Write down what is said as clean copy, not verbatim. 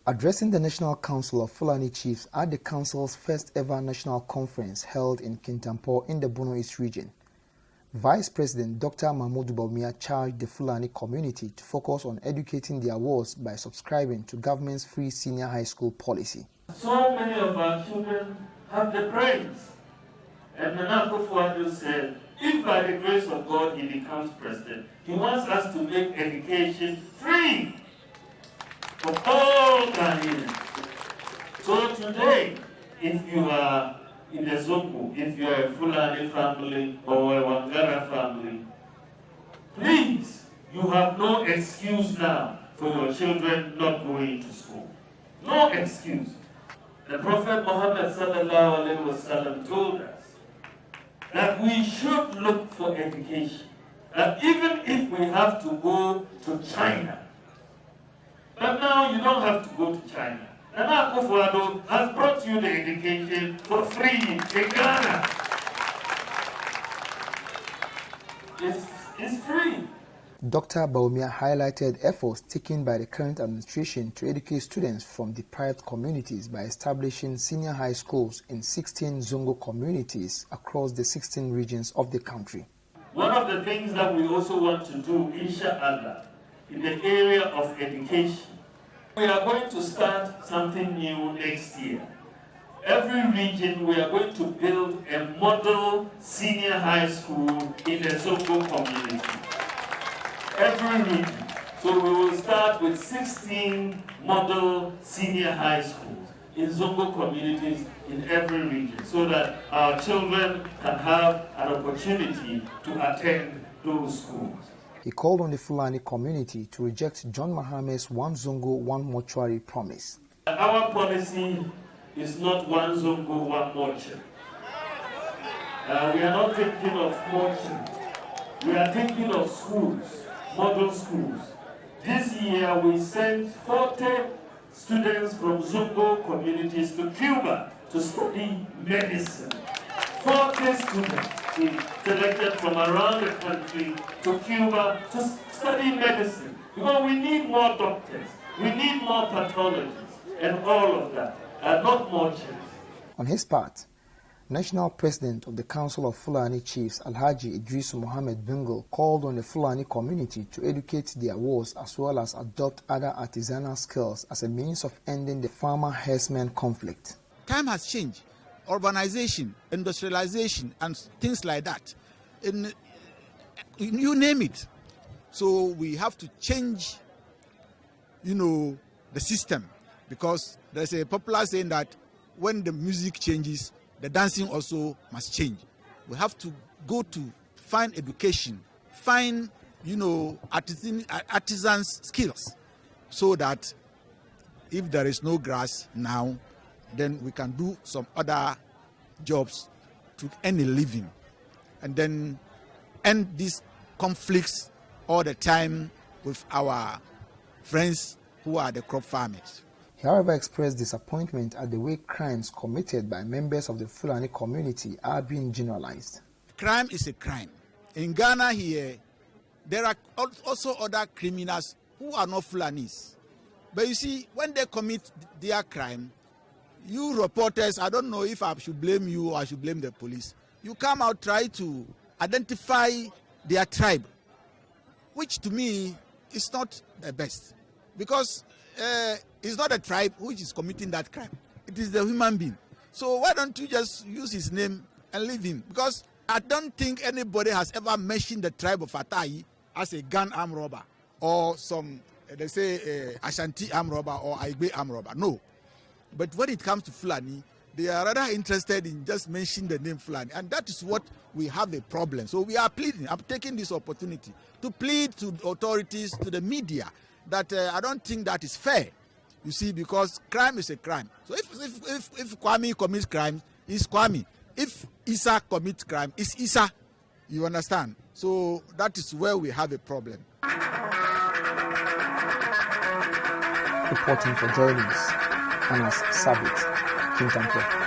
Addressing the National Council of Fulani Chiefs at the Council's first ever national conference held in Kintampo in the Bono East region, Vice President Dr. Bawumia charged the Fulani community to focus on educating their wards by subscribing to government's free senior high school policy. So many of our children have the brains. And Nana Akufo-Addo said, if by the grace of God he becomes president, he wants us to make education free for all Ghanaians. So today, if you are in the Zongo, if you are a Fulani family or a Wangara family, please, you have no excuse now for your children not going to school. No excuse. The Prophet Muhammad sallallahu alaihi wasallam told us that we should look for education. That even if we have to go to China, but now you don't have to go to China. Nana Akufo-Addo has brought you the education for free in Ghana. It's free. Dr. Bawumia highlighted efforts taken by the current administration to educate students from deprived communities by establishing senior high schools in 16 Zongo communities across the 16 regions of the country. One of the things that we also want to do, inshallah, in the area of education, we are going to start something new next year. Every region, we are going to build a model senior high school in the Zongo community. Every region. So we will start with 16 model senior high schools in Zongo communities in every region so that our children can have an opportunity to attend those schools. He called on the Fulani community to reject John Mahame's one Zongo, one mortuary promise. Our policy is not one Zongo, one mortuary. We are not thinking of mortuary. We are thinking of schools, model schools. This year we sent 40 students from Zongo communities to Cuba to study medicine. 40 students selected from around the country to Cuba to study medicine. Because we need more doctors, we need more pathologists, and all of that, and not more children. On his part, National President of the Council of Fulani Chiefs, Alhaji Idris Mohammed Bengal, called on the Fulani community to educate their wards as well as adopt other artisanal skills as a means of ending the farmer-herdsman conflict. Time has changed. Urbanization, industrialization, and things like that. You name it. So we have to change, the system, because there's a popular saying that when the music changes, the dancing also must change. We have to go to find education, find, artisans' skills, so that if there is no grass now, then we can do some other jobs to earn a living, and then end these conflicts all the time with our friends who are the crop farmers. He, however, expressed disappointment at the way crimes committed by members of the Fulani community are being generalized. Crime is a crime. In Ghana here, there are also other criminals who are not Fulanis. But you see, when they commit their crime, you reporters, I don't know if I should blame you or I should blame the police. You come out, try to identify their tribe, which to me is not the best. Because it's not a tribe which is committing that crime. It is the human being. So why don't you just use his name and leave him? Because I don't think anybody has ever mentioned the tribe of Atai as a gun armed robber or some, they say, Ashanti armed robber or Aigbe armed robber. No. But when it comes to Fulani, they are rather interested in just mentioning the name Fulani. And that is what we have a problem. So we are pleading. I'm taking this opportunity to plead to the authorities, to the media, that I don't think that is fair. You see, because crime is a crime. So if Kwame commits crime, it's Kwame. If Isa commits crime, it's Isa. You understand? So that is where we have a problem. Reporting for Joy News, Anas Sabit, Kintampo.